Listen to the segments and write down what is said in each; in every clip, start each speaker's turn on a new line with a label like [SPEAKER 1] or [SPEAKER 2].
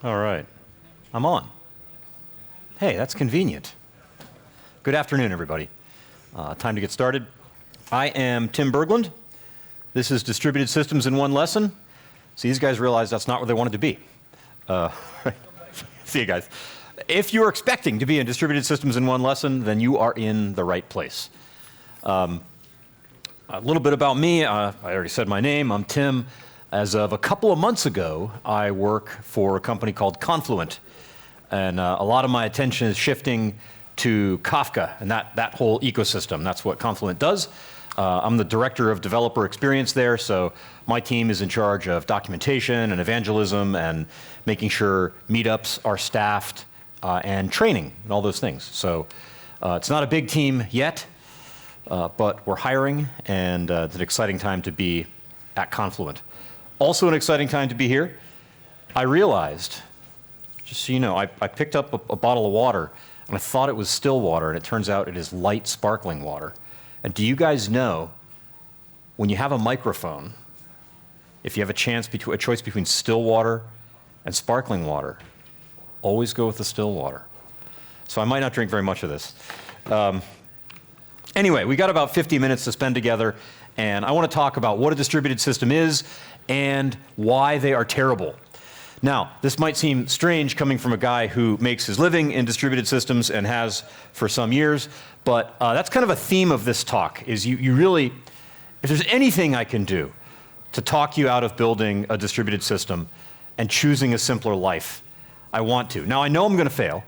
[SPEAKER 1] All right. I'm on. Hey, that's convenient. Good afternoon, everybody. Time to get started. I am Tim Berglund. This is Distributed Systems in One Lesson. See, these guys realize that's not where they wanted to be. See you guys. If you're expecting to be in Distributed Systems in One Lesson, then you are in the right place. A little bit about me. I already said my name. I'm Tim. As of a couple of months ago, I work for a company called Confluent. And a lot of my attention is shifting to Kafka and that whole ecosystem. That's what Confluent does. I'm the director of developer experience there, so my team is in charge of documentation and evangelism and making sure meetups are staffed and training and all those things. So it's not a big team yet, but we're hiring, and it's an exciting time to be at Confluent. Also an exciting time to be here. I realized, just so you know, I picked up a bottle of water, and I thought it was still water, and it turns out it is light sparkling water. And do you guys know, when you have a microphone, if you have a choice between still water and sparkling water, always go with the still water. So I might not drink very much of this. Anyway, we got about 50 minutes to spend together, and I want to talk about what a distributed system is and why they are terrible. Now, this might seem strange coming from a guy who makes his living in distributed systems and has for some years, but that's kind of a theme of this talk, is you really, if there's anything I can do to talk you out of building a distributed system and choosing a simpler life, I want to. Now, I know I'm going to fail.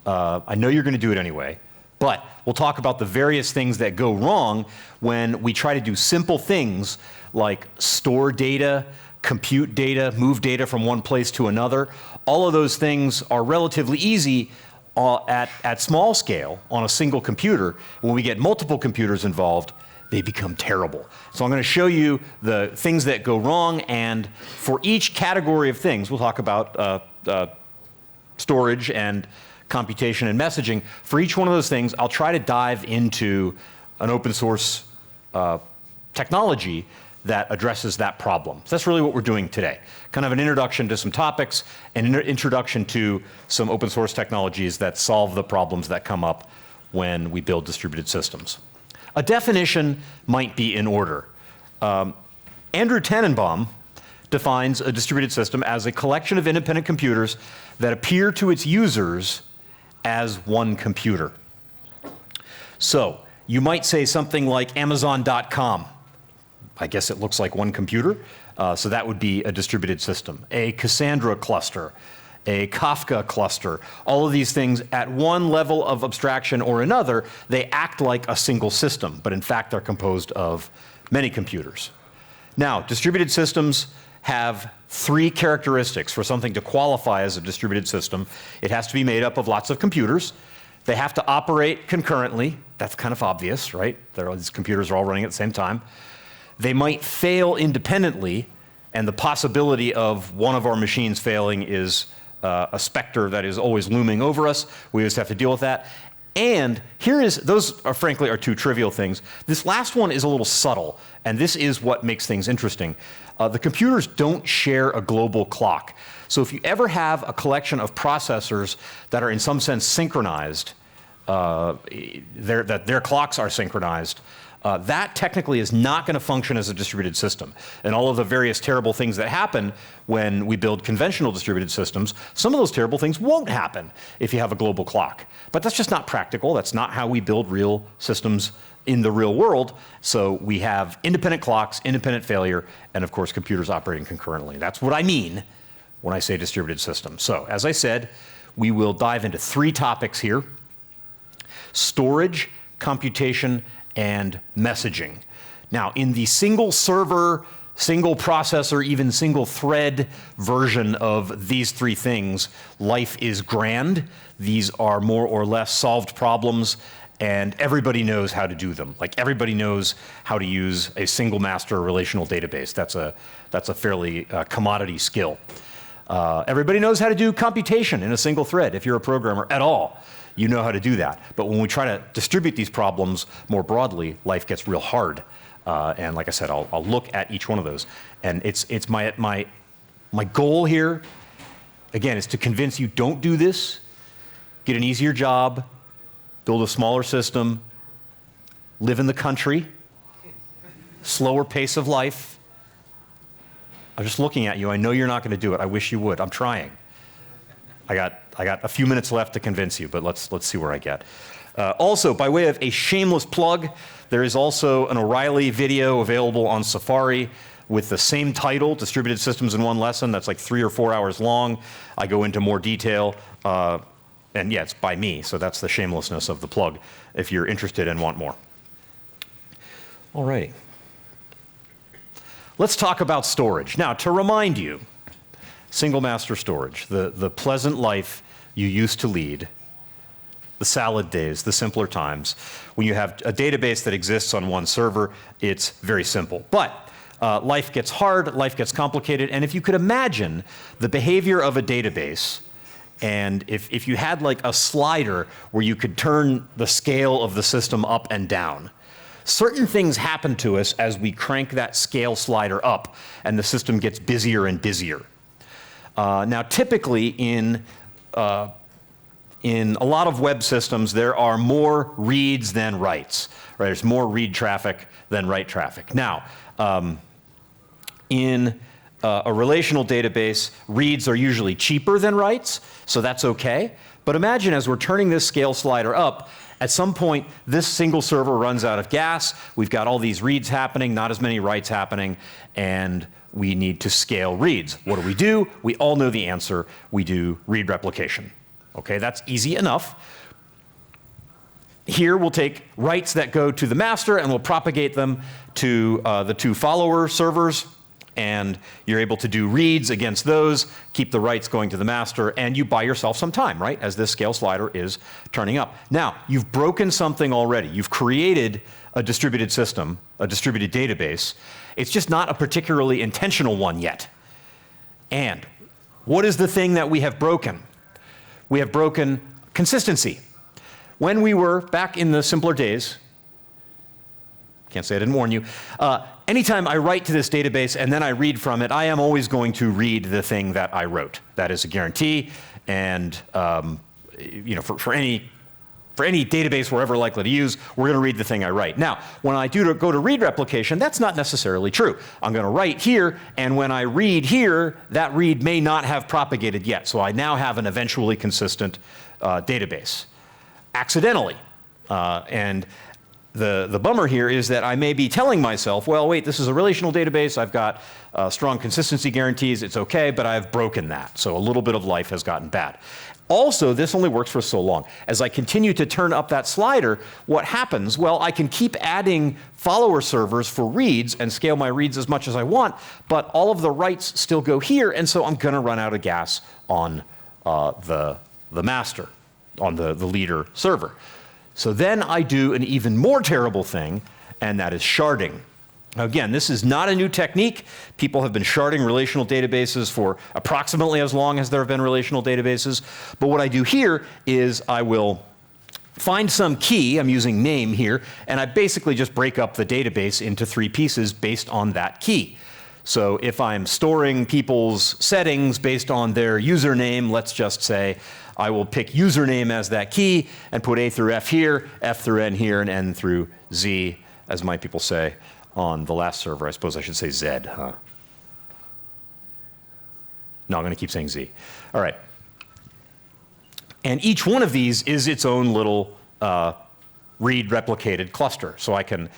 [SPEAKER 1] I know you're going to do it anyway, but we'll talk about the various things that go wrong when we try to do simple things like store data, compute data, move data from one place to another. All of those things are relatively easy at small scale on a single computer. When we get multiple computers involved, they become terrible. So I'm going to show you the things that go wrong, and for each category of things, we'll talk about storage and computation and messaging. For each one of those things, I'll try to dive into an open source technology that addresses that problem. So that's really what we're doing today. Kind of an introduction to some topics, and an introduction to some open source technologies that solve the problems that come up when we build distributed systems. A definition might be in order. Andrew Tannenbaum defines a distributed system as a collection of independent computers that appear to its users as one computer. So you might say something like Amazon.com. I guess it looks like one computer, so that would be a distributed system. A Cassandra cluster, a Kafka cluster, all of these things at one level of abstraction or another, they act like a single system, but in fact they're composed of many computers. Now, distributed systems have three characteristics for something to qualify as a distributed system. It has to be made up of lots of computers. They have to operate concurrently. That's kind of obvious, right? These computers are all running at the same time. They might fail independently, and the possibility of one of our machines failing is a specter that is always looming over us. We just have to deal with that. And those are frankly two trivial things. This last one is a little subtle, and this is what makes things interesting. The computers don't share a global clock. So if you ever have a collection of processors that are in some sense synchronized, that their clocks are synchronized, that technically is not going to function as a distributed system. And all of the various terrible things that happen when we build conventional distributed systems, some of those terrible things won't happen if you have a global clock. But that's just not practical. That's not how we build real systems in the real world. So we have independent clocks, independent failure, and of course computers operating concurrently. That's what I mean when I say distributed system. So as I said, we will dive into three topics here: storage, computation, and messaging. Now, in the single server, single processor, even single thread version of these three things, life is grand. These are more or less solved problems, and everybody knows how to do them. Like, everybody knows how to use a single master relational database. That's a fairly commodity skill. Everybody knows how to do computation in a single thread. If you're a programmer at all, you know how to do that. But when we try to distribute these problems more broadly, life gets real hard. And like I said, I'll look at each one of those. And it's my goal here again, is to convince you, don't do this. Get an easier job, build a smaller system, live in the country, slower pace of life. I'm just looking at you. I know you're not going to do it. I wish you would. I'm trying. I got a few minutes left to convince you, but let's see where I get. Also, by way of a shameless plug, there is also an O'Reilly video available on Safari with the same title, Distributed Systems in One Lesson. That's like 3 or 4 hours long. I go into more detail. And yeah, it's by me, so that's the shamelessness of the plug if you're interested and want more. All right. Let's talk about storage. Now, to remind you, single master storage, the pleasant life you used to lead, the salad days, the simpler times. When you have a database that exists on one server, it's very simple. But life gets hard, life gets complicated, and if you could imagine the behavior of a database, and if you had like a slider where you could turn the scale of the system up and down, certain things happen to us as we crank that scale slider up and the system gets busier and busier. Now, typically in a lot of web systems, there are more reads than writes. Right? There's more read traffic than write traffic. Now, in a relational database, reads are usually cheaper than writes, so that's okay. But imagine as we're turning this scale slider up, at some point, this single server runs out of gas. We've got all these reads happening, not as many writes happening, and we need to scale reads. What do? We all know the answer. We do read replication. Okay, that's easy enough. Here we'll take writes that go to the master and we'll propagate them to the 2 follower servers, and you're able to do reads against those, keep the writes going to the master, and you buy yourself some time, right, as this scale slider is turning up. Now, you've broken something already. You've created a distributed system, a distributed database. It's just not a particularly intentional one yet. And what is the thing that we have broken? We have broken consistency. When we were back in the simpler days, can't say I didn't warn you, anytime I write to this database and then I read from it, I am always going to read the thing that I wrote. That is a guarantee, and you know, for any database we're ever likely to use, we're going to read the thing I write. Now, when I go to read replication, that's not necessarily true. I'm going to write here, and when I read here, that read may not have propagated yet. So I now have an eventually consistent database, accidentally. And the bummer here is that I may be telling myself, well, wait, this is a relational database. I've got strong consistency guarantees. It's okay, but I've broken that. So a little bit of life has gotten bad. Also, this only works for so long. As I continue to turn up that slider, what happens? Well, I can keep adding follower servers for reads and scale my reads as much as I want, but all of the writes still go here, and so I'm going to run out of gas on the master, on the leader server. So then I do an even more terrible thing, and that is sharding. Now again, this is not a new technique. People have been sharding relational databases for approximately as long as there have been relational databases. But what I do here is I will find some key, I'm using name here, and I basically just break up the database into 3 pieces based on that key. So if I'm storing people's settings based on their username, let's just say I will pick username as that key and put A through F here, F through N here, and N through Z, as my people say on the last server. I suppose I should say Z, huh? No, I'm going to keep saying Z. All right. And each one of these is its own little read replicated cluster. So I can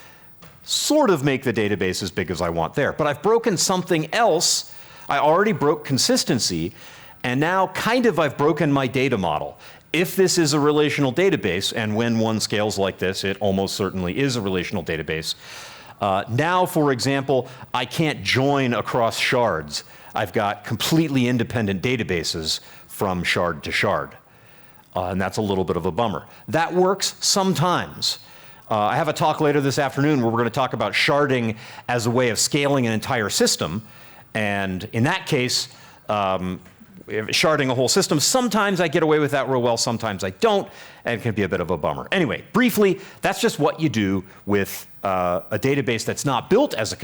[SPEAKER 1] sort of make the database as big as I want there. But I've broken something else. I already broke consistency, and now kind of I've broken my data model. If this is a relational database, and when one scales like this, it almost certainly is a relational database. Now, for example, I can't join across shards. I've got completely independent databases from shard to shard. And that's a little bit of a bummer. That works sometimes. I have a talk later this afternoon where we're going to talk about sharding as a way of scaling an entire system. And in that case, sharding a whole system, sometimes I get away with that real well, sometimes I don't, and it can be a bit of a bummer. Anyway, briefly, that's just what you do with a database that's not built as a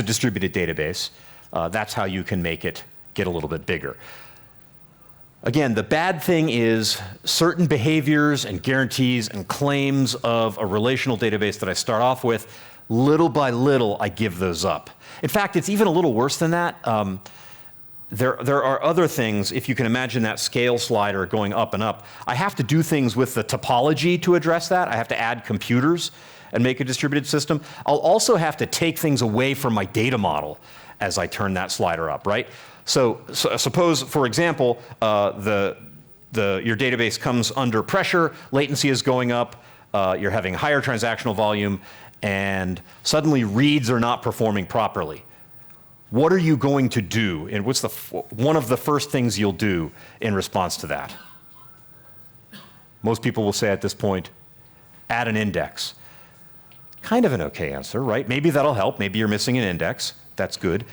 [SPEAKER 1] distributed database. That's how you can make it get a little bit bigger. Again, the bad thing is certain behaviors and guarantees and claims of a relational database that I start off with, little by little, I give those up. In fact, it's even a little worse than that. There are other things, if you can imagine that scale slider going up and up. I have to do things with the topology to address that. I have to add computers and make a distributed system. I'll also have to take things away from my data model as I turn that slider up, right? So suppose, for example, your database comes under pressure, latency is going up, you're having higher transactional volume, and suddenly reads are not performing properly. What are you going to do, and what's one of the first things you'll do in response to that? Most people will say at this point, add an index. Kind of an okay answer, right? Maybe that'll help. Maybe you're missing an index. That's good.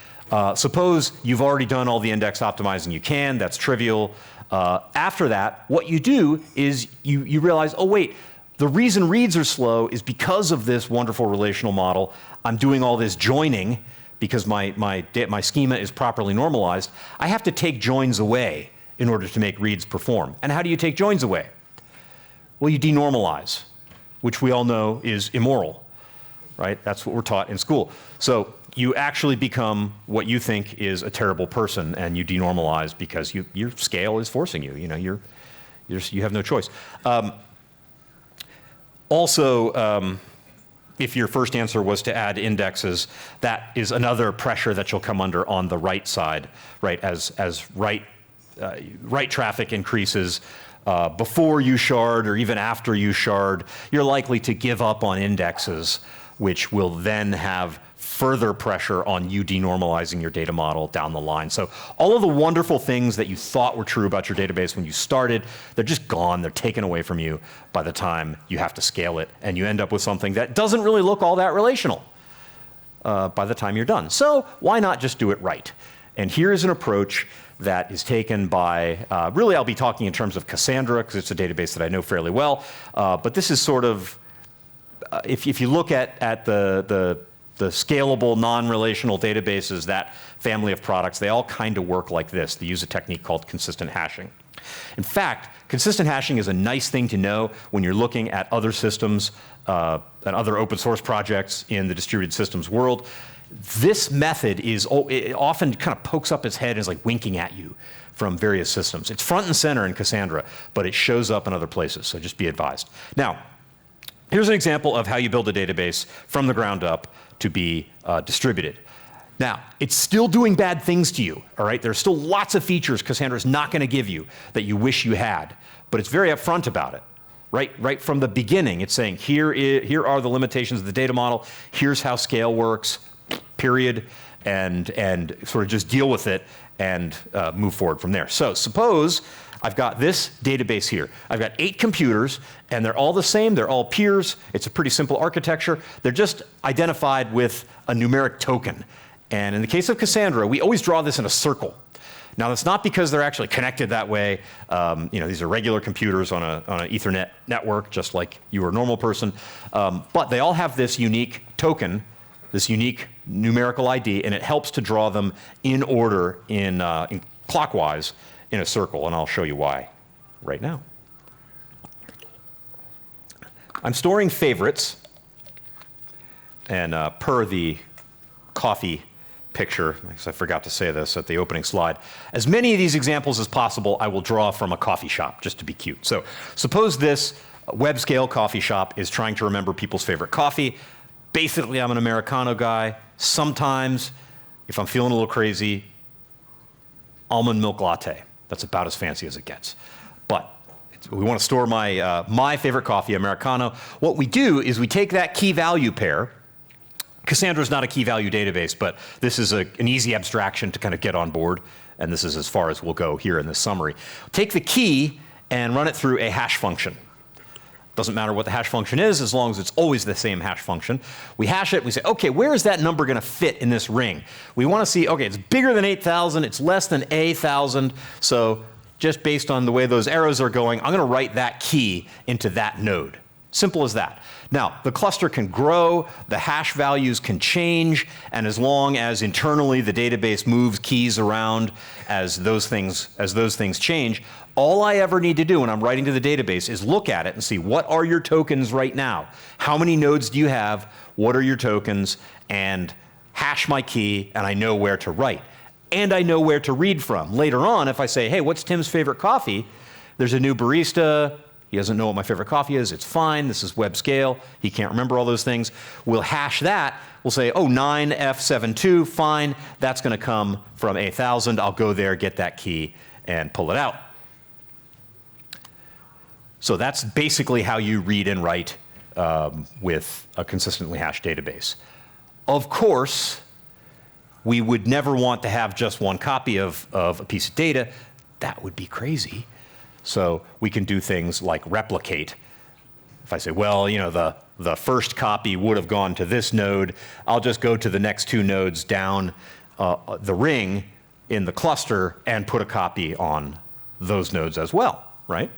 [SPEAKER 1] Suppose you've already done all the index optimizing you can. That's trivial. After that, what you do is you realize, oh wait, the reason reads are slow is because of this wonderful relational model. I'm doing all this joining because my schema is properly normalized. I have to take joins away in order to make reads perform. And how do you take joins away? Well, you denormalize, which we all know is immoral, right? That's what we're taught in school. So you actually become what you think is a terrible person, and you denormalize because your scale is forcing you. You know, you have no choice. If your first answer was to add indexes, that is another pressure that you'll come under on the write side, right? As write traffic increases before you shard or even after you shard, you're likely to give up on indexes, which will then have further pressure on you denormalizing your data model down the line. So all of the wonderful things that you thought were true about your database when you started, they're just gone. They're taken away from you by the time you have to scale it, and you end up with something that doesn't really look all that relational by the time you're done. So why not just do it right? And here is an approach that is taken by, really I'll be talking in terms of Cassandra because it's a database that I know fairly well, but this is sort of, if you look at the scalable, non-relational databases, that family of products, they all kind of work like this. They use a technique called consistent hashing. In fact, consistent hashing is a nice thing to know when you're looking at other systems and other open source projects in the distributed systems world. This method it often kind of pokes up its head and is like winking at you from various systems. It's front and center in Cassandra, but it shows up in other places, so just be advised. Now, here's an example of how you build a database from the ground up to be distributed. Now, it's still doing bad things to you, all right? There's still lots of features Cassandra's not going to give you that you wish you had, but it's very upfront about it. Right from the beginning, it's saying, here are the limitations of the data model, here's how scale works, period, and sort of just deal with it and move forward from there. So suppose I've got this database here. I've got 8 computers, and they're all the same. They're all peers. It's a pretty simple architecture. They're just identified with a numeric token. And in the case of Cassandra, we always draw this in a circle. Now, that's not because they're actually connected that way. These are regular computers on an Ethernet network, just like you or a normal person. But they all have this unique token, this unique numerical ID, and it helps to draw them in order in clockwise in a circle, and I'll show you why right now. I'm storing favorites, and per the coffee picture, because I forgot to say this at the opening slide, as many of these examples as possible I will draw from a coffee shop, just to be cute. So suppose this web-scale coffee shop is trying to remember people's favorite coffee. Basically, I'm an Americano guy. Sometimes, if I'm feeling a little crazy, almond milk latte. That's about as fancy as it gets. But we want to store my favorite coffee, Americano. What we do is we take that key value pair. Cassandra is not a key value database, but this is an easy abstraction to kind of get on board, and this is as far as we'll go here in this summary. Take the key and run it through a hash function. Doesn't matter what the hash function is, as long as it's always the same hash function. We hash it, we say, okay, where is that number going to fit in this ring? We want to see, okay, it's bigger than 8,000, it's less than 1,000, so just based on the way those arrows are going, I'm going to write that key into that node. Simple as that. Now, the cluster can grow, the hash values can change, and as long as internally the database moves keys around as those things change, all I ever need to do when I'm writing to the database is look at it and see what are your tokens right now? How many nodes do you have? What are your tokens? And hash my key, and I know where to write. And I know where to read from. Later on, if I say, hey, what's Tim's favorite coffee? There's a new barista. He doesn't know what my favorite coffee is. It's fine. This is web scale. He can't remember all those things. We'll hash that. We'll say, oh, 9F72, fine. That's going to come from 8000. I'll go there, get that key, and pull it out. So that's basically how you read and write with a consistently hashed database. Of course, we would never want to have just one copy of a piece of data. That would be crazy. So we can do things like replicate. If I say, well, you know, the first copy would have gone to this node, I'll just go to the next two nodes down the ring in the cluster and put a copy on those nodes as well, right?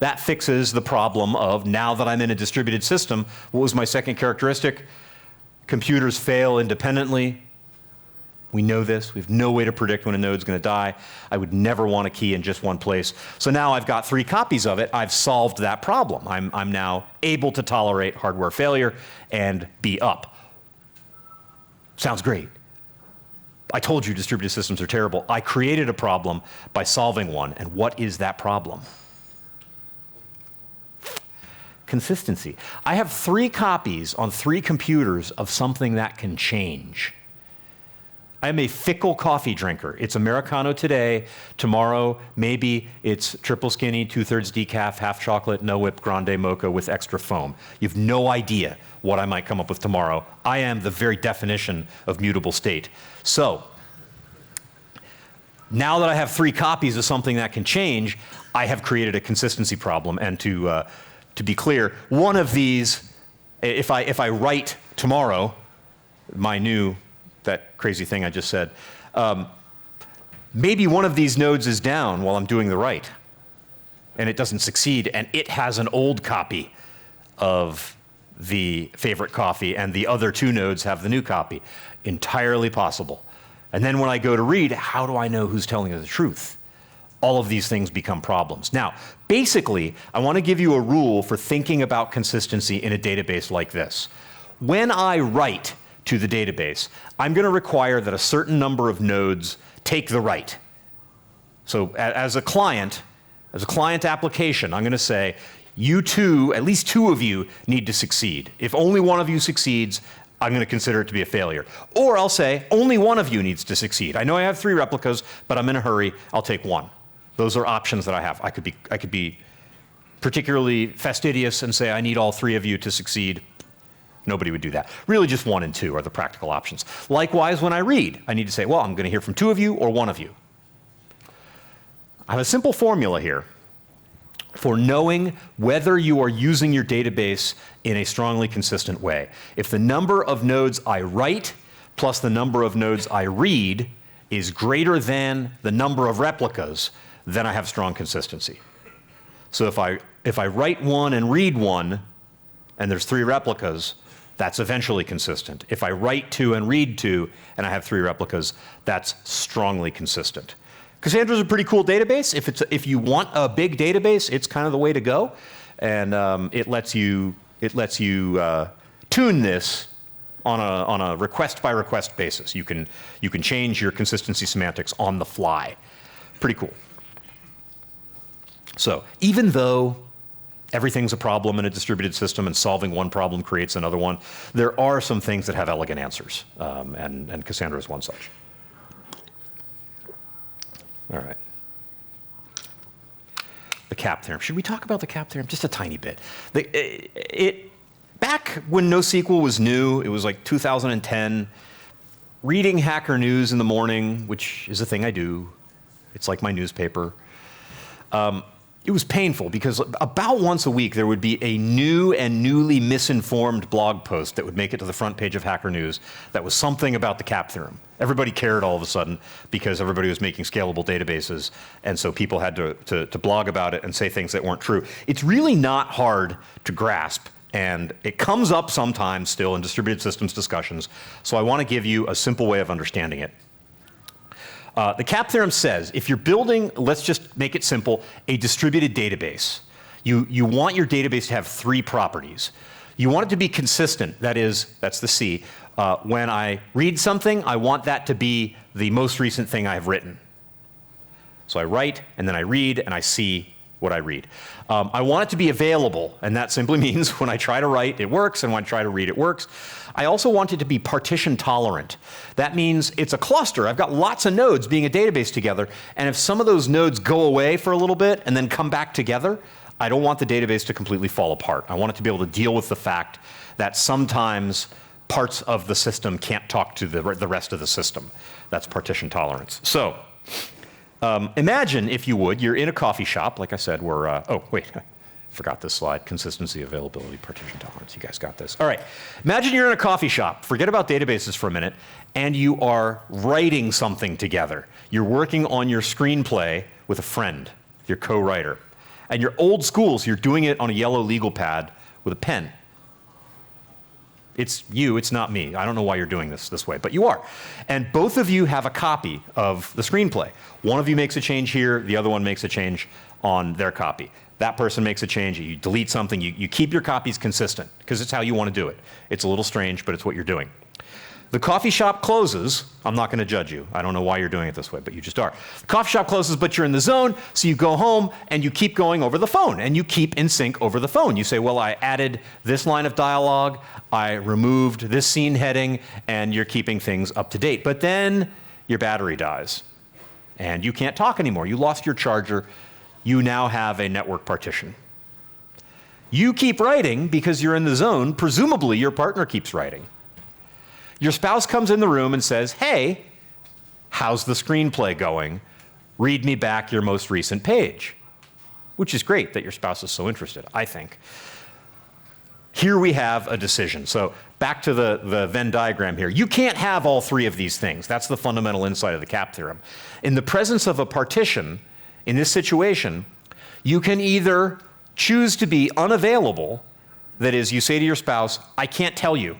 [SPEAKER 1] That fixes the problem of now that I'm in a distributed system, what was my second characteristic? Computers fail independently. We know this. We have no way to predict when a node's going to die. I would never want a key in just one place. So now I've got 3 copies of it. I've solved that problem. I'm now able to tolerate hardware failure and be up. Sounds great. I told you distributed systems are terrible. I created a problem by solving one. And what is that problem? Consistency. I have 3 copies on 3 computers of something that can change. I am a fickle coffee drinker. It's Americano today. Tomorrow, maybe it's triple skinny, 2/3 decaf, half chocolate, no whip, grande mocha with extra foam. You have no idea what I might come up with tomorrow. I am the very definition of mutable state. So, now that I have 3 copies of something that can change, I have created a consistency problem. And to be clear, one of these, if I write tomorrow, that crazy thing I just said, maybe one of these nodes is down while I'm doing the write, and it doesn't succeed, and it has an old copy of the favorite coffee, and the other 2 nodes have the new copy. Entirely possible. And then when I go to read, how do I know who's telling the truth? All of these things become problems. Now, basically, I want to give you a rule for thinking about consistency in a database like this. When I write to the database, I'm going to require that a certain number of nodes take the write. So as a client application, I'm going to say, you two, at least 2 of you, need to succeed. If only one of you succeeds, I'm going to consider it to be a failure. Or I'll say, only one of you needs to succeed. I know I have 3 replicas, but I'm in a hurry. I'll take 1. Those are options that I have. I could be particularly fastidious and say, I need all 3 of you to succeed. Nobody would do that. Really, just 1 and 2 are the practical options. Likewise, when I read, I need to say, well, I'm going to hear from 2 of you or 1 of you. I have a simple formula here for knowing whether you are using your database in a strongly consistent way. If the number of nodes I write plus the number of nodes I read is greater than the number of replicas, then I have strong consistency. So if I write 1 and read 1, and there's 3 replicas, that's eventually consistent. If I write 2 and read 2, and I have 3 replicas, that's strongly consistent. Cassandra's a pretty cool database. If you want a big database, it's kind of the way to go, and it lets you tune this on a request by request basis. You can change your consistency semantics on the fly. Pretty cool. So even though everything's a problem in a distributed system and solving one problem creates another one, there are some things that have elegant answers, and Cassandra is one such. All right. The CAP theorem. Should we talk about the CAP theorem? Just a tiny bit. Back when NoSQL was new, it was like 2010, reading Hacker News in the morning, which is a thing I do. It's like my newspaper. it was painful because about once a week there would be a new and newly misinformed blog post that would make it to the front page of Hacker News that was something about the CAP theorem. Everybody cared all of a sudden because everybody was making scalable databases, and so people had to blog about it and say things that weren't true. It's really not hard to grasp, and it comes up sometimes still in distributed systems discussions, so I want to give you a simple way of understanding it. The CAP theorem says if you're building, let's just make it simple, a distributed database, you want your database to have 3 properties. You want it to be consistent, that's the C. When I read something, I want that to be the most recent thing I have written. So I write, and then I read, and I see what I read. I want it to be available, and that simply means when I try to write, it works, and when I try to read, it works. I also want it to be partition tolerant. That means it's a cluster. I've got lots of nodes being a database together, and if some of those nodes go away for a little bit and then come back together, I don't want the database to completely fall apart. I want it to be able to deal with the fact that sometimes parts of the system can't talk to the rest of the system. That's partition tolerance. So imagine, if you would, you're in a coffee shop. Like I said, we're, oh, wait, forgot this slide. Consistency, availability, partition tolerance. You guys got this. All right. Imagine you're in a coffee shop. Forget about databases for a minute. And you are writing something together. You're working on your screenplay with a friend, your co-writer. And you're old school, so you're doing it on a yellow legal pad with a pen. It's you, it's not me. I don't know why you're doing this way, but you are. And both of you have a copy of the screenplay. One of you makes a change here, the other one makes a change on their copy. That person makes a change, you delete something, you keep your copies consistent, because it's how you want to do it. It's a little strange, but it's what you're doing. The coffee shop closes. I'm not going to judge you. I don't know why you're doing it this way, but you just are. The coffee shop closes, but you're in the zone, so you go home and you keep going over the phone, and you keep in sync over the phone. You say, well, I added this line of dialogue, I removed this scene heading, and you're keeping things up to date. But then your battery dies, and you can't talk anymore. You lost your charger. You now have a network partition. You keep writing because you're in the zone. Presumably, your partner keeps writing. Your spouse comes in the room and says, hey, how's the screenplay going? Read me back your most recent page. Which is great that your spouse is so interested, I think. Here we have a decision. So back to the Venn diagram here. You can't have all 3 of these things. That's the fundamental insight of the CAP theorem. In the presence of a partition, in this situation, you can either choose to be unavailable, that is, you say to your spouse, I can't tell you,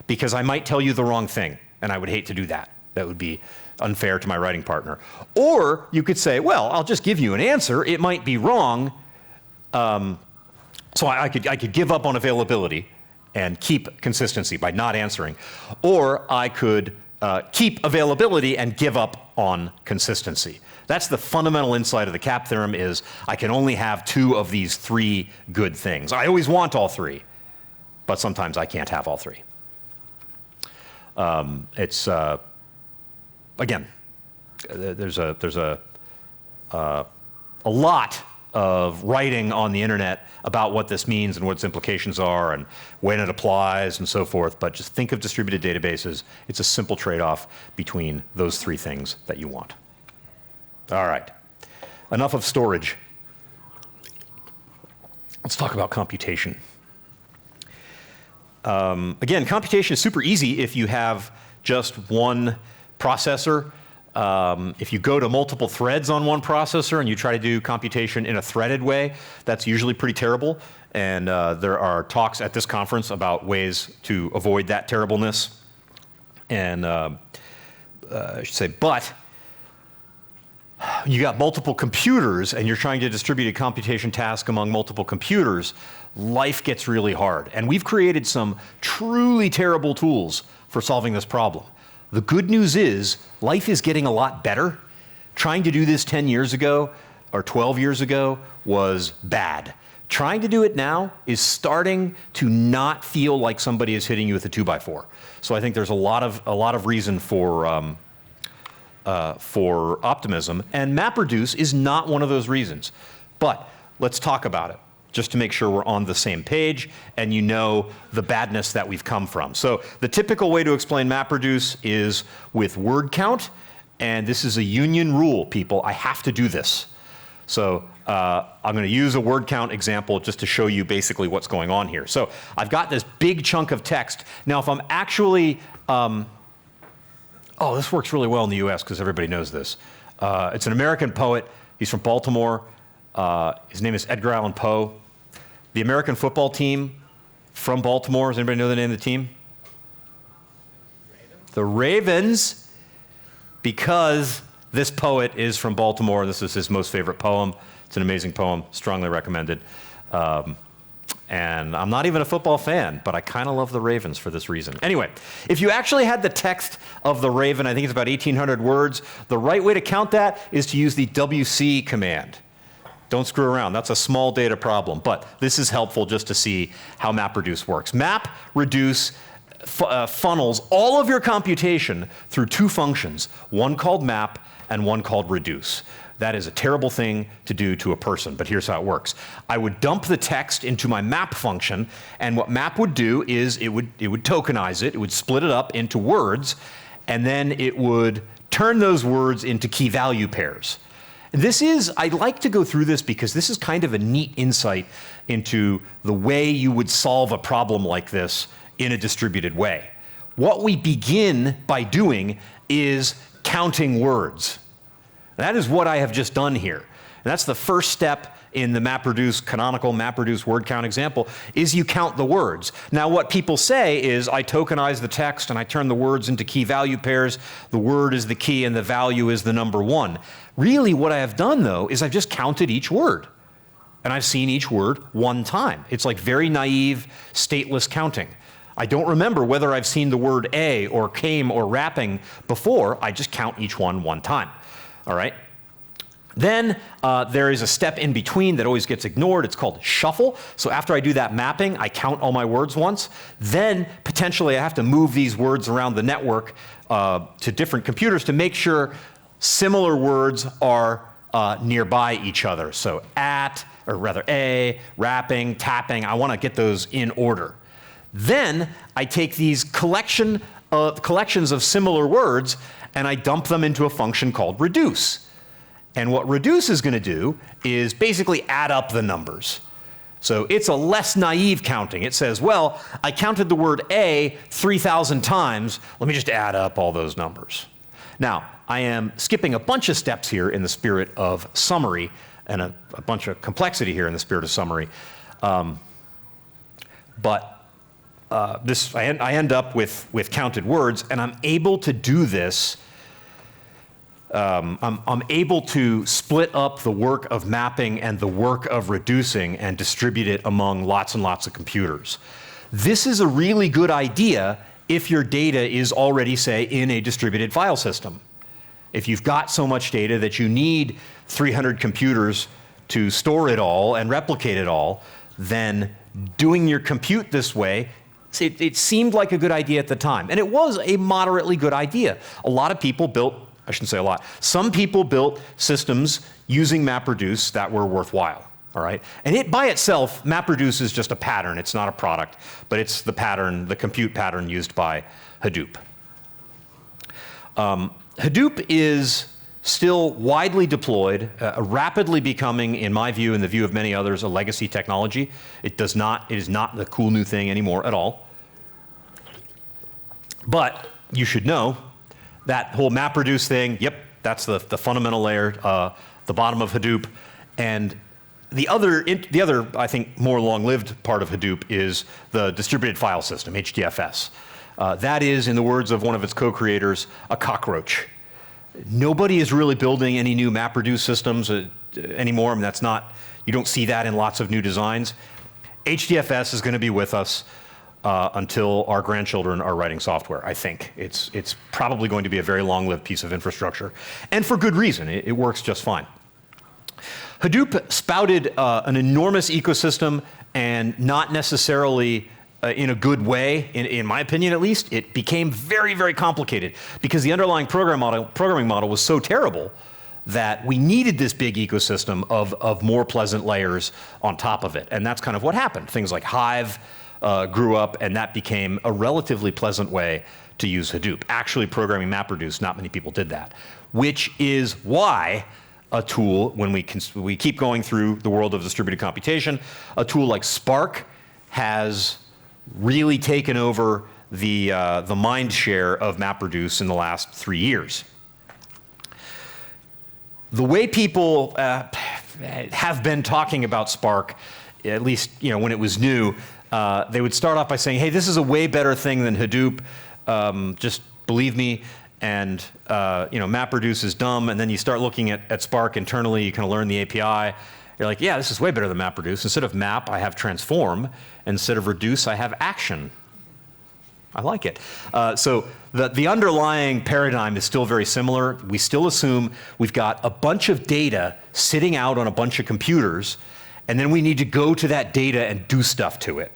[SPEAKER 1] because I might tell you the wrong thing, and I would hate to do that. That would be unfair to my writing partner. Or you could say, well, I'll just give you an answer. It might be wrong, so I could give up on availability and keep consistency by not answering. Or I could keep availability and give up on consistency. That's the fundamental insight of the CAP theorem is I can only have 2 of these 3 good things. I always want all 3, but sometimes I can't have all 3. It's again, there's a lot of writing on the internet about what this means and what its implications are and when it applies and so forth, but just think of distributed databases. It's a simple trade-off between those 3 things that you want. All right, enough of storage. Let's talk about computation. Again, computation is super easy if you have just one processor. If you go to multiple threads on one processor and you try to do computation in a threaded way, that's usually pretty terrible. And there are talks at this conference about ways to avoid that terribleness. And I should say, but you got multiple computers and you're trying to distribute a computation task among multiple computers, life gets really hard. And we've created some truly terrible tools for solving this problem. The good news is life is getting a lot better. Trying to do this 10 years ago or 12 years ago was bad. Trying to do it now is starting to not feel like somebody is hitting you with a 2x4. So I think there's a lot of reason for optimism, and MapReduce is not one of those reasons. But let's talk about it, just to make sure we're on the same page and you know the badness that we've come from. So the typical way to explain MapReduce is with word count, and this is a union rule, people. I have to do this. So I'm going to use a word count example just to show you basically what's going on here. So I've got this big chunk of text. Now, if I'm actually, this works really well in the US because everybody knows this. It's an American poet. He's from Baltimore. His name is Edgar Allan Poe. The American football team from Baltimore, does anybody know the name of the team? Ravens. The Ravens, because this poet is from Baltimore. This is his most favorite poem. It's an amazing poem, strongly recommended. And I'm not even a football fan, but I kind of love the Ravens for this reason. Anyway, if you actually had the text of the Raven, I think it's about 1,800 words, the right way to count that is to use the WC command. Don't screw around. That's a small data problem, but this is helpful just to see how MapReduce works. MapReduce funnels all of your computation through two functions, one called map and one called reduce. That is a terrible thing to do to a person, but here's how it works. I would dump the text into my map function, and what map would do is it would tokenize it, it would split it up into words, and then it would turn those words into key value pairs. I like to go through this because this is kind of a neat insight into the way you would solve a problem like this in a distributed way. What we begin by doing is counting words. That is what I have just done here. And that's the first step in the MapReduce, canonical MapReduce word count example, is you count the words. Now what people say is I tokenize the text and I turn the words into key value pairs. The word is the key and the value is the number one. Really what I have done though is I've just counted each word. And I've seen each word one time. It's like very naive, stateless counting. I don't remember whether I've seen the word a or came or wrapping before. I just count each one time. All right? Then there is a step in between that always gets ignored. It's called shuffle. So after I do that mapping, I count all my words once. Then potentially I have to move these words around the network to different computers to make sure similar words are nearby each other. So a, wrapping, tapping, I want to get those in order. Then I take these collections of similar words and I dump them into a function called reduce. And what reduce is going to do is basically add up the numbers. So it's a less naive counting. It says, well, I counted the word a 3,000 times. Let me just add up all those numbers. Now, I am skipping a bunch of steps here in the spirit of summary and a bunch of complexity here in the spirit of summary. I end up with counted words, and I'm able to do this. I'm able to split up the work of mapping and the work of reducing and distribute it among lots and lots of computers. This is a really good idea if your data is already, say, in a distributed file system. If you've got so much data that you need 300 computers to store it all and replicate it all, then doing your compute this way, it seemed like a good idea at the time. And it was a moderately good idea. A lot of people built, I shouldn't say a lot, some people built systems using MapReduce that were worthwhile. All right? And it by itself, MapReduce is just a pattern. It's not a product, but it's the pattern, the compute pattern used by Hadoop. Hadoop is still widely deployed, rapidly becoming, in my view and the view of many others, a legacy technology. It is not the cool new thing anymore at all. But you should know that whole MapReduce thing, yep, that's the fundamental layer, the bottom of Hadoop. And the other, I think, more long-lived part of Hadoop is the distributed file system, HDFS. That is, in the words of one of its co-creators, a cockroach. Nobody is really building any new MapReduce systems anymore. I mean, that's not, you don't see that in lots of new designs. HDFS is going to be with us until our grandchildren are writing software, I think. It's probably going to be a very long-lived piece of infrastructure. And for good reason. It works just fine. Hadoop spouted an enormous ecosystem, and not necessarily in a good way, in my opinion at least. It became very, very complicated because the underlying programming model was so terrible that we needed this big ecosystem of more pleasant layers on top of it. And that's kind of what happened. Things like Hive grew up, and that became a relatively pleasant way to use Hadoop. Actually programming MapReduce, not many people did that, which is why a tool, when we keep going through the world of distributed computation, a tool like Spark has really taken over the mind share of MapReduce in the last 3 years. The way people have been talking about Spark, at least when it was new, they would start off by saying, hey, this is a way better thing than Hadoop, just believe me, and MapReduce is dumb, and then you start looking at Spark internally, you kind of learn the API, you're like, yeah, this is way better than MapReduce. Instead of map, I have transform. Instead of reduce, I have action. I like it. So the underlying paradigm is still very similar. We still assume we've got a bunch of data sitting out on a bunch of computers, and then we need to go to that data and do stuff to it.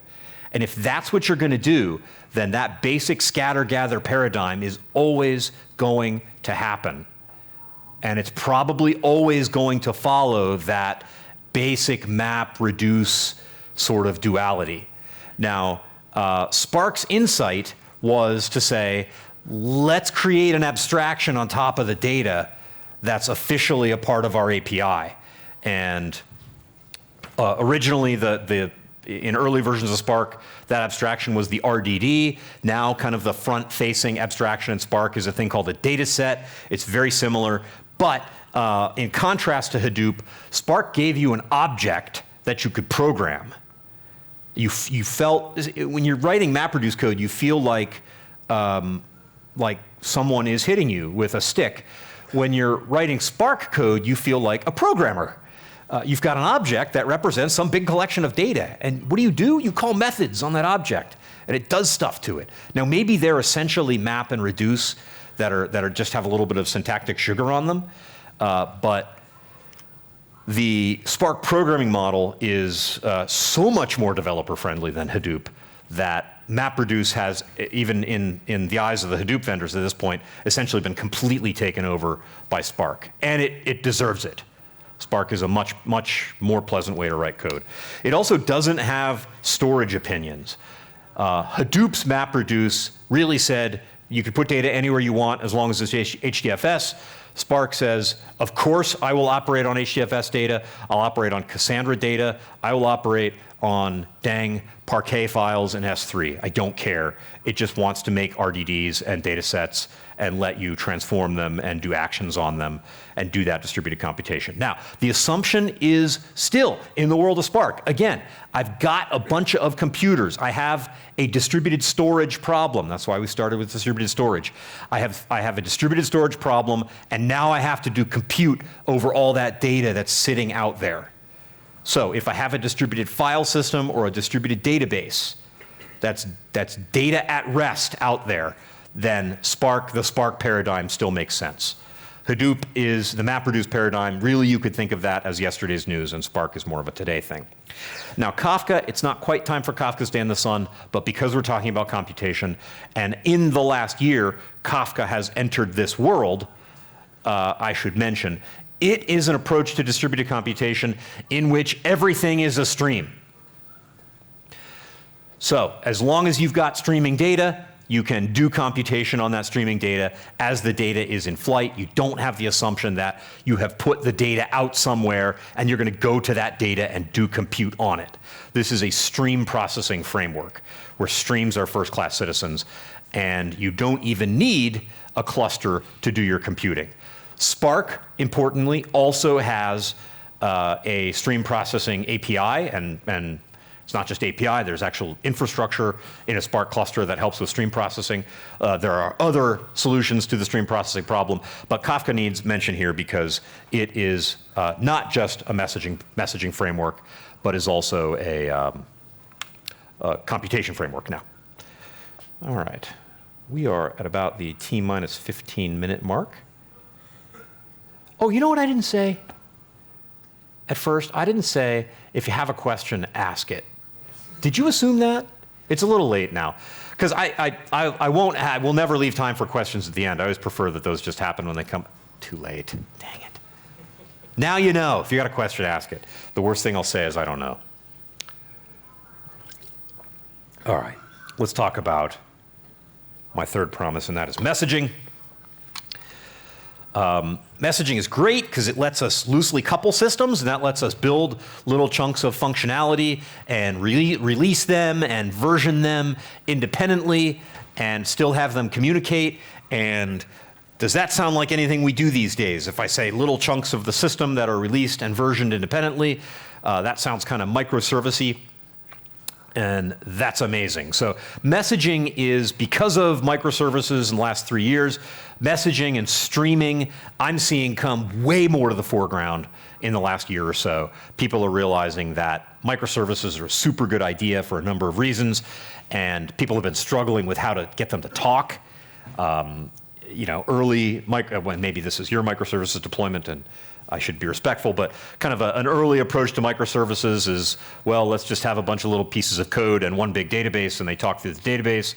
[SPEAKER 1] And if that's what you're going to do, then that basic scatter-gather paradigm is always going to happen. And it's probably always going to follow that basic map-reduce sort of duality. Now, Spark's insight was to say, let's create an abstraction on top of the data that's officially a part of our API. And originally, in early versions of Spark, that abstraction was the RDD. Now, kind of the front-facing abstraction in Spark is a thing called a data set. It's very similar, but in contrast to Hadoop, Spark gave you an object that you could program. You felt, when you're writing MapReduce code, you feel like someone is hitting you with a stick. When you're writing Spark code, you feel like a programmer. You've got an object that represents some big collection of data. And what do? You call methods on that object, and it does stuff to it. Now, maybe they're essentially map and reduce that are just have a little bit of syntactic sugar on them, but the Spark programming model is so much more developer-friendly than Hadoop that MapReduce has, even in the eyes of the Hadoop vendors at this point, essentially been completely taken over by Spark. And it deserves it. Spark is a much, much more pleasant way to write code. It also doesn't have storage opinions. Hadoop's MapReduce really said you could put data anywhere you want as long as it's HDFS. Spark says, of course, I will operate on HDFS data. I'll operate on Cassandra data. I will operate on dang Parquet files in S3. I don't care. It just wants to make RDDs and data sets and let you transform them and do actions on them and do that distributed computation. Now, the assumption is still in the world of Spark. Again, I've got a bunch of computers. I have a distributed storage problem. That's why we started with distributed storage. I have a distributed storage problem, and now I have to do compute over all that data that's sitting out there. So if I have a distributed file system or a distributed database that's data at rest out there, then the Spark paradigm still makes sense. Hadoop is the MapReduce paradigm. Really, you could think of that as yesterday's news, and Spark is more of a today thing. Now, Kafka, it's not quite time for Kafka's Day in the Sun, but because we're talking about computation, and in the last year, Kafka has entered this world, I should mention, it is an approach to distributed computation in which everything is a stream. So, as long as you've got streaming data, you can do computation on that streaming data as the data is in flight. You don't have the assumption that you have put the data out somewhere and you're going to go to that data and do compute on it. This is a stream processing framework where streams are first-class citizens, and you don't even need a cluster to do your computing. Spark, importantly, also has a stream processing API, and it's not just API, there's actual infrastructure in a Spark cluster that helps with stream processing. There are other solutions to the stream processing problem, but Kafka needs mention here because it is not just a messaging framework, but is also a computation framework now. All right, we are at about the T-minus 15-minute mark. Oh, you know what I didn't say? At first, I didn't say, if you have a question, ask it. Did you assume that? It's a little late now. Because I will never leave time for questions at the end. I always prefer that those just happen when they come. Too late. Dang it. Now you know. If you got a question, ask it. The worst thing I'll say is I don't know. All right. Let's talk about my third promise, and that is messaging. Messaging is great because it lets us loosely couple systems, and that lets us build little chunks of functionality and release them and version them independently and still have them communicate. And does that sound like anything we do these days? If I say little chunks of the system that are released and versioned independently, that sounds kind of microservice-y. And that's amazing. So messaging is, because of microservices in the last 3 years, messaging and streaming, I'm seeing come way more to the foreground in the last year or so. People are realizing that microservices are a super good idea for a number of reasons, and people have been struggling with how to get them to talk. You know, when maybe this is your microservices deployment, and I should be respectful, but kind of an early approach to microservices is, well, let's just have a bunch of little pieces of code and one big database, and they talk through the database.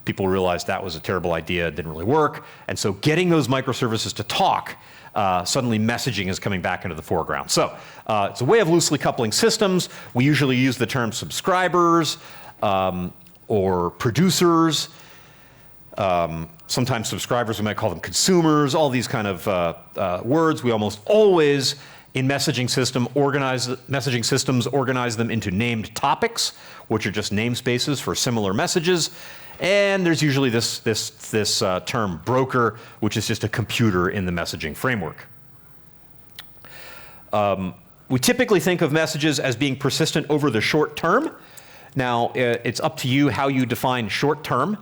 [SPEAKER 1] People realized that was a terrible idea, it didn't really work. And so getting those microservices to talk, suddenly messaging is coming back into the foreground. So it's a way of loosely coupling systems. We usually use the term subscribers or producers. Sometimes subscribers, we might call them consumers, all these kind of words. We almost always, in messaging systems, organize them into named topics, which are just namespaces for similar messages. And there's usually this term broker, which is just a computer in the messaging framework. We typically think of messages as being persistent over the short term. Now, it's up to you how you define short term.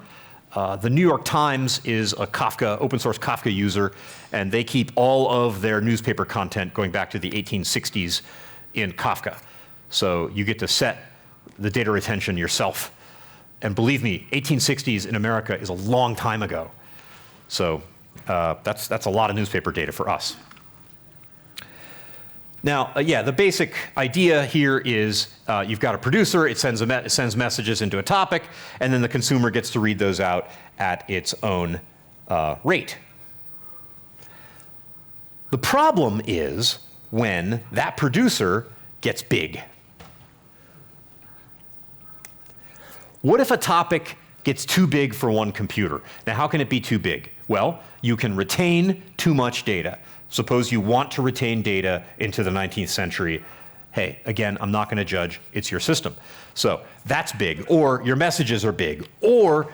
[SPEAKER 1] The New York Times is a open source Kafka user, and they keep all of their newspaper content going back to the 1860s in Kafka. So you get to set the data retention yourself. And believe me, 1860s in America is a long time ago. So that's a lot of newspaper data for us. Now, the basic idea here is you've got a producer, it sends messages into a topic, and then the consumer gets to read those out at its own rate. The problem is when that producer gets big. What if a topic gets too big for one computer? Now, how can it be too big? Well, you can retain too much data. Suppose you want to retain data into the 19th century. Hey, again, I'm not going to judge. It's your system. So that's big. Or your messages are big. Or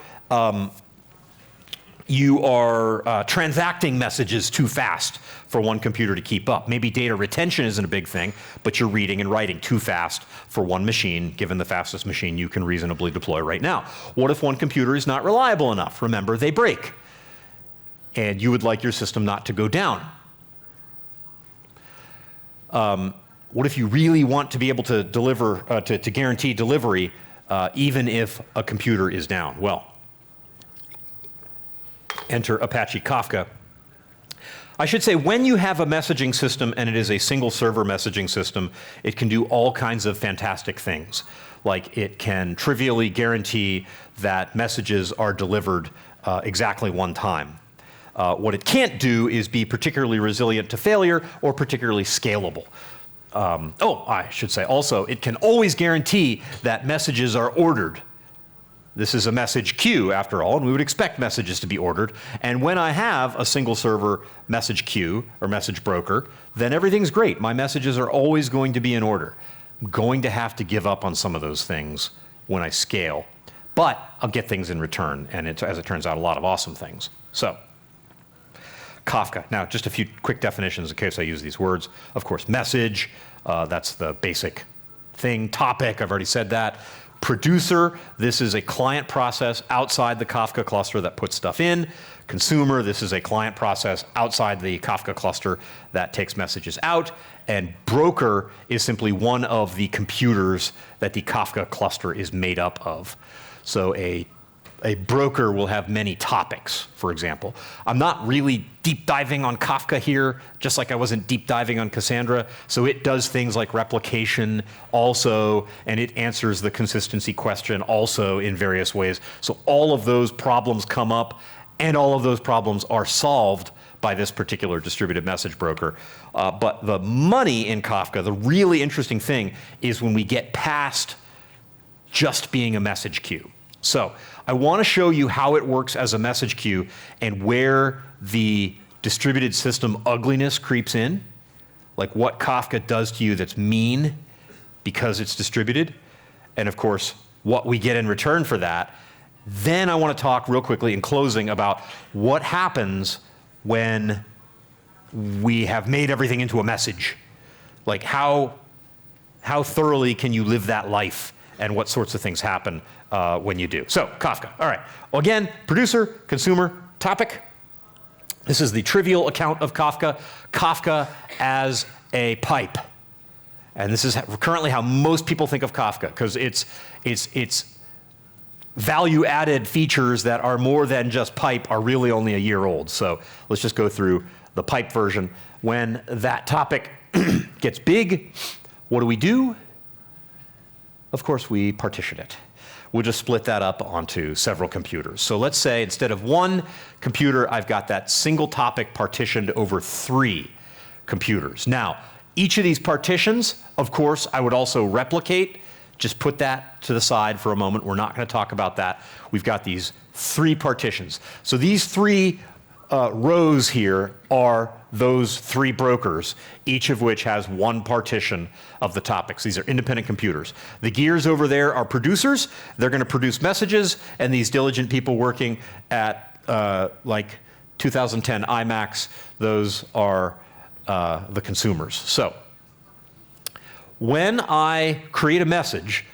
[SPEAKER 1] you are transacting messages too fast for one computer to keep up. Maybe data retention isn't a big thing, but you're reading and writing too fast for one machine, given the fastest machine you can reasonably deploy right now. What if one computer is not reliable enough? Remember, they break. And you would like your system not to go down. What if you really want to be able to deliver, to guarantee delivery, even if a computer is down? Well, enter Apache Kafka. I should say, when you have a messaging system and it is a single server messaging system, it can do all kinds of fantastic things. Like it can trivially guarantee that messages are delivered exactly one time. What it can't do is be particularly resilient to failure or particularly scalable. I should say also, it can always guarantee that messages are ordered. This is a message queue, after all, and we would expect messages to be ordered. And when I have a single server message queue or message broker, then everything's great. My messages are always going to be in order. I'm going to have to give up on some of those things when I scale. But I'll get things in return, and as it turns out, a lot of awesome things. So, Kafka. Now, just a few quick definitions in case I use these words. Of course, message, that's the basic thing. Topic, I've already said that. Producer, this is a client process outside the Kafka cluster that puts stuff in. Consumer, this is a client process outside the Kafka cluster that takes messages out. And broker is simply one of the computers that the Kafka cluster is made up of. So a broker will have many topics, for example. I'm not really deep diving on Kafka here, just like I wasn't deep diving on Cassandra. So it does things like replication also, and it answers the consistency question also in various ways. So all of those problems come up, and all of those problems are solved by this particular distributed message broker. But the money in Kafka, the really interesting thing, is when we get past just being a message queue. So I want to show you how it works as a message queue and where the distributed system ugliness creeps in, like what Kafka does to you that's mean because it's distributed, and of course, what we get in return for that. Then I want to talk real quickly in closing about what happens when we have made everything into a message. Like how thoroughly can you live that life, and what sorts of things happen when you do. So Kafka, all right. Well, again, producer, consumer, topic. This is the trivial account of Kafka. Kafka as a pipe. And this is currently how most people think of Kafka, because it's value-added features that are more than just pipe are really only a year old. So let's just go through the pipe version. When that topic gets big, what do? Of course, we partition it. We'll just split that up onto several computers. So let's say instead of one computer, I've got that single topic partitioned over 3 computers. Now, each of these partitions, of course, I would also replicate. Just put that to the side for a moment. We're not going to talk about that. We've got these 3 partitions. So these 3 rows here are those 3 brokers, each of which has 1 partition of the topics. These are independent computers. The gears over there are producers. They're going to produce messages, and these diligent people working at like 2010 IMAX, those are the consumers. So when I create a message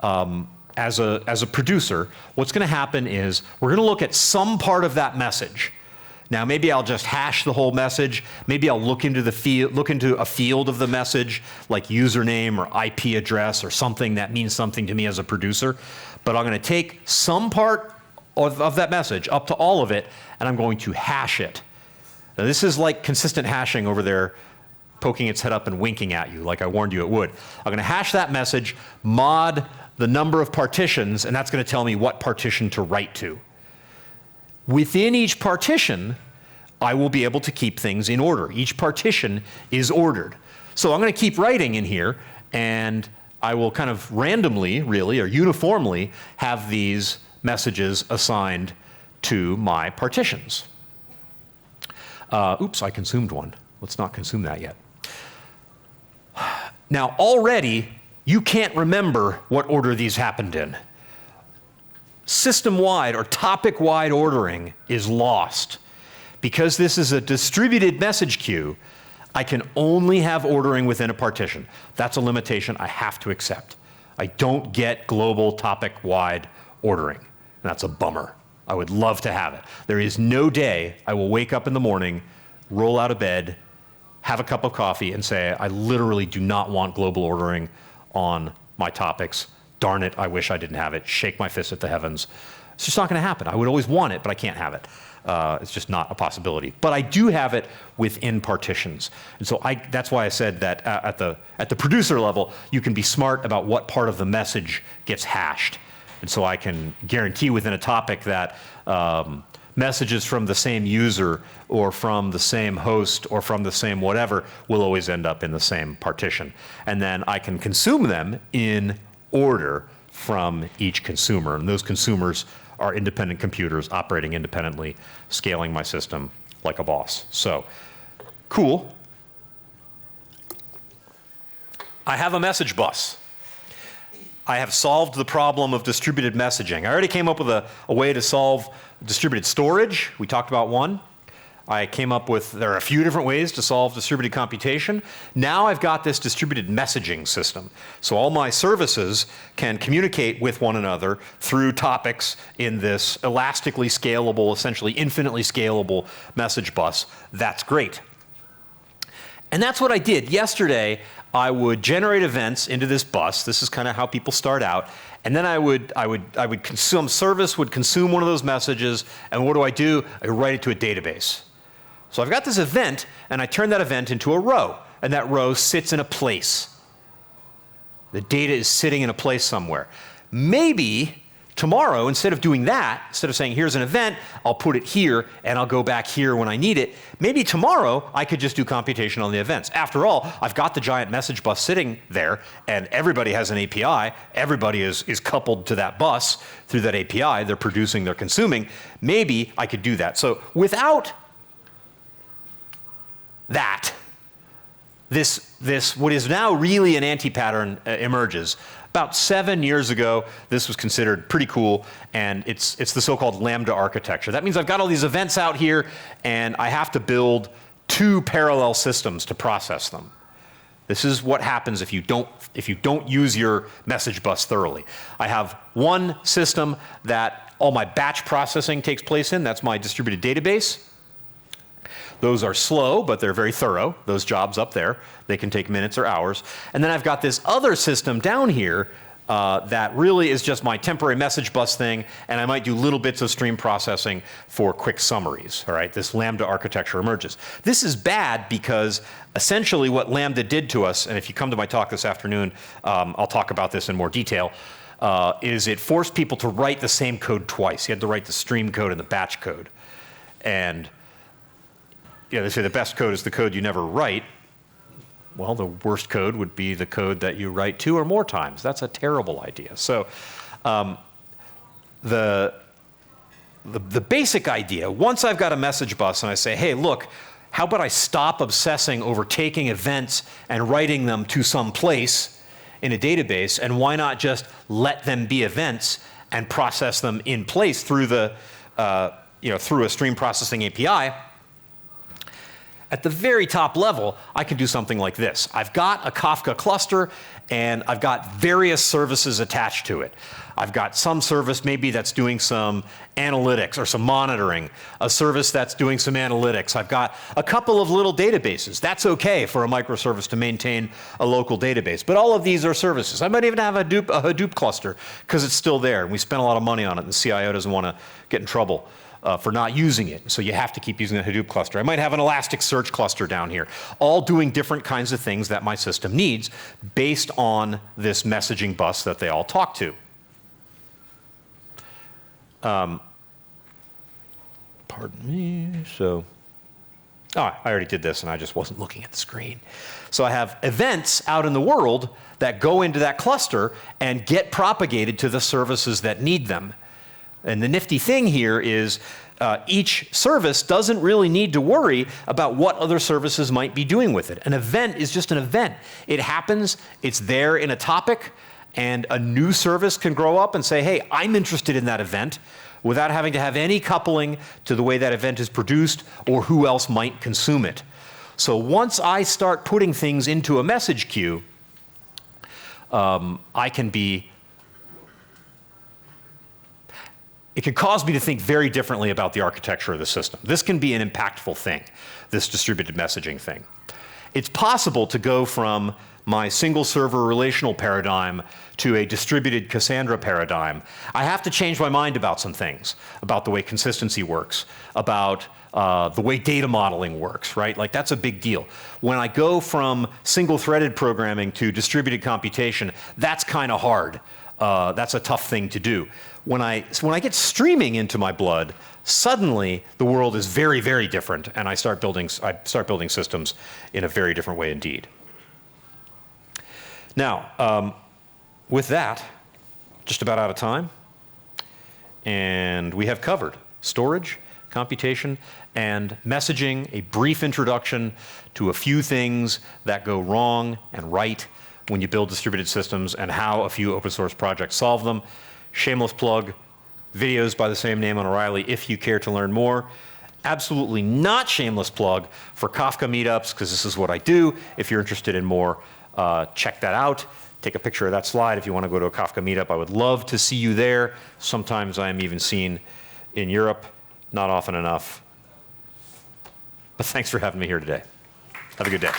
[SPEAKER 1] as a producer, what's going to happen is we're going to look at some part of that message. Now, maybe I'll just hash the whole message. Maybe I'll look into a field of the message, like username or IP address or something that means something to me as a producer. But I'm going to take some part of that message, up to all of it, and I'm going to hash it. Now, this is like consistent hashing over there, poking its head up and winking at you, like I warned you it would. I'm going to hash that message, mod the number of partitions, and that's going to tell me what partition to write to. Within each partition, I will be able to keep things in order. Each partition is ordered. So I'm going to keep writing in here, and I will kind of randomly, really, or uniformly, have these messages assigned to my partitions. Oops, I consumed one. Let's not consume that yet. Now, already, you can't remember what order these happened in. System-wide or topic-wide ordering is lost. Because this is a distributed message queue, I can only have ordering within a partition. That's a limitation I have to accept. I don't get global topic-wide ordering, and that's a bummer. I would love to have it. There is no day I will wake up in the morning, roll out of bed, have a cup of coffee, and say, I literally do not want global ordering on my topics. Darn it, I wish I didn't have it. Shake my fist at the heavens. It's just not going to happen. I would always want it, but I can't have it. It's just not a possibility. But I do have it within partitions. And so that's why I said that at the producer level, you can be smart about what part of the message gets hashed. And so I can guarantee within a topic that messages from the same user or from the same host or from the same whatever will always end up in the same partition. And then I can consume them in order from each consumer. And those consumers are independent computers operating independently, scaling my system like a boss. So, cool. I have a message bus. I have solved the problem of distributed messaging. I already came up with a way to solve distributed storage. We talked about one. I came up with, there are a few different ways to solve distributed computation. Now I've got this distributed messaging system. So all my services can communicate with one another through topics in this elastically scalable, essentially infinitely scalable message bus. That's great. And that's what I did. Yesterday, I would generate events into this bus. This is kind of how people start out. And then I would consume, service would consume one of those messages. And what do? I write it to a database. So I've got this event, and I turn that event into a row. And that row sits in a place. The data is sitting in a place somewhere. Maybe tomorrow, instead of doing that, instead of saying, here's an event, I'll put it here, and I'll go back here when I need it. Maybe tomorrow, I could just do computation on the events. After all, I've got the giant message bus sitting there, and everybody has an API. Everybody is coupled to that bus through that API. They're producing, they're consuming. Maybe I could do that. So without this what is now really an anti-pattern emerges. About 7 years ago, this was considered pretty cool, and it's the so-called Lambda architecture. That means I've got all these events out here, and I have to build 2 parallel systems to process them. This is what happens if you don't use your message bus thoroughly. I have one system that all my batch processing takes place in. That's my distributed database. Those are slow, but they're very thorough. Those jobs up there, they can take minutes or hours. And then I've got this other system down here that really is just my temporary message bus thing, and I might do little bits of stream processing for quick summaries. All right, this Lambda architecture emerges. This is bad because essentially what Lambda did to us, and if you come to my talk this afternoon, I'll talk about this in more detail, is it forced people to write the same code twice. You had to write the stream code and the batch code. And they say the best code is the code you never write. Well, the worst code would be the code that you write 2 or more times. That's a terrible idea. So the basic idea, once I've got a message bus and I say, hey, look, how about I stop obsessing over taking events and writing them to some place in a database, and why not just let them be events and process them in place through through a stream processing API? At the very top level, I can do something like this. I've got a Kafka cluster, and I've got various services attached to it. I've got some service maybe that's doing some analytics or some monitoring, a service that's doing some analytics. I've got a couple of little databases. That's okay for a microservice to maintain a local database, but all of these are services. I might even have a Hadoop cluster because it's still there, and we spent a lot of money on it, and the CIO doesn't want to get in trouble for not using it. So you have to keep using the Hadoop cluster. I might have an Elasticsearch cluster down here, all doing different kinds of things that my system needs based on this messaging bus that they all talk to. Pardon me. I already did this and I just wasn't looking at the screen. So I have events out in the world that go into that cluster and get propagated to the services that need them. And the nifty thing here is each service doesn't really need to worry about what other services might be doing with it. An event is just an event. It happens, it's there in a topic, and a new service can grow up and say, hey, I'm interested in that event, without having to have any coupling to the way that event is produced or who else might consume it. So once I start putting things into a message queue, it can cause me to think very differently about the architecture of the system. This can be an impactful thing, this distributed messaging thing. It's possible to go from my single server relational paradigm to a distributed Cassandra paradigm. I have to change my mind about some things, about the way consistency works, about the way data modeling works, right? Like, that's a big deal. When I go from single-threaded programming to distributed computation, that's kind of hard. That's a tough thing to do. When I get streaming into my blood, suddenly the world is very, very different, and I start building systems in a very different way indeed. Now, with that, just about out of time, and we have covered storage, computation, and messaging, a brief introduction to a few things that go wrong and right when you build distributed systems, and how a few open source projects solve them. Shameless plug, videos by the same name on O'Reilly if you care to learn more. Absolutely not shameless plug for Kafka meetups, because this is what I do. If you're interested in more, check that out. Take a picture of that slide if you want to go to a Kafka meetup. I would love to see you there. Sometimes I am even seen in Europe, not often enough. But thanks for having me here today. Have a good day.